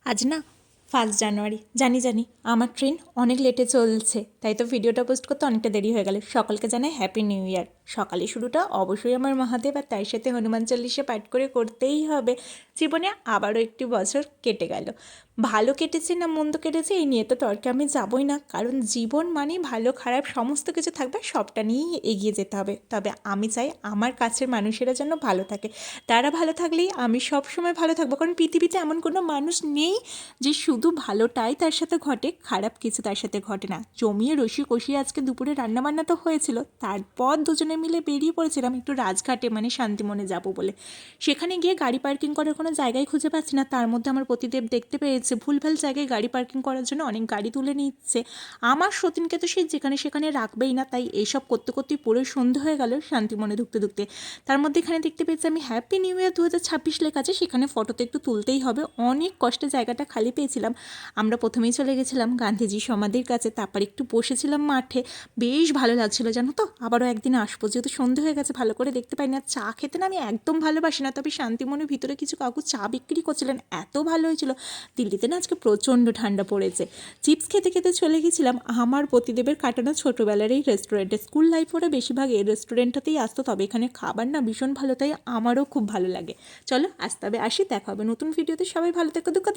আজ না 1 জানুয়ারি, জানি আমার ট্রেন অনেক লেটে চলছে, তাই তো ভিডিওটা পোস্ট করতে অনেকটা দেরি হয়ে গেল। সকলকে জানাই হ্যাপি নিউ ইয়ার। সকালে শুরুটা অবশ্যই আমার মহাদেব আর তার সাথে হনুমান চল্লিশা পাঠ করে করতেই হবে। জীবনে আবারও একটি বছর কেটে গেল। ভালো কেটেছে না মন্দ কেটেছে এই নিয়ে তো তর্কে আমি যাবই না, কারণ জীবন মানে ভালো খারাপ সমস্ত কিছু থাকবে, সবটা নিয়েই এগিয়ে যেতে হবে। তবে আমি চাই আমার কাছের মানুষেরা যেন ভালো থাকে, তারা ভালো থাকলেই আমি সব সময় ভালো থাকবো। কারণ পৃথিবীতে এমন কোনো মানুষ নেই যে শুধু ভালোটাই তার সাথে ঘটে, খারাপ কিছু তার সাথে ঘটে না। জমিয়ে রসি কষিয়ে আজকে দুপুরে রান্নাবান্না তো হয়েছিল, তারপর দুজনে মিলে বেরিয়ে পড়েছিলাম একটু রাজঘাটে, মানে শান্তিমনে যাব বলে। সেখানে গিয়ে গাড়ি পার্কিং করার কোনো জায়গায় খুঁজে পাচ্ছি না। তার মধ্যে আমার পতিদেব দেখতে পেয়েছে ভুলভাল জায়গায় গাড়ি পার্কিং করার জন্য অনেক গাড়ি তুলে নিচ্ছে। আমার সতীনকে তো সে যেখানে সেখানে রাখবেই না, তাই এইসব করতে করতেই পুরো সন্ধে হয়ে গেল শান্তিমনে ঢুকতে ঢুকতে। তার মধ্যে এখানে দেখতে পেয়েছি আমি হ্যাপি নিউ ইয়ার 2026 লেখা আছে, সেখানে ফটো তো একটু তুলতেই হবে। অনেক কষ্টে জায়গাটা খালি পেয়েছিলাম। আমরা প্রথমেই চলে গেছিলাম গান্ধীজি সমাধির কাছে, তারপর একটু বসেছিলাম মাঠে। বেশ ভালো লাগছিল জানো তো। আবারও একদিন আসবো, যেহেতু সন্ধে হয়ে গেছে ভালো করে দেখতে পাই না। চা খেতে না আমি একদম ভালোবাসি না, তবে শান্তিমনের ভিতরে কিছু কাকু চা বিক্রি করছিলেন, এত ভালো হয়েছিল। দিল্লিতে না আজকে প্রচণ্ড ঠান্ডা পড়েছে। চিপস খেতে খেতে চলে গেছিলাম আমার পতিদেবের কাটানো ছোটোবেলার এই রেস্টুরেন্টে। স্কুল লাইফ ওরা বেশিরভাগ এই রেস্টুরেন্টটাতেই আসতো, তবে এখানে খাবার না ভীষণ ভালো, তাই আমারও খুব ভালো লাগে। চলো আজ তবে আসি, দেখা হবে নতুন ভিডিওতে। সবাই ভালো থেকো, দুঃখ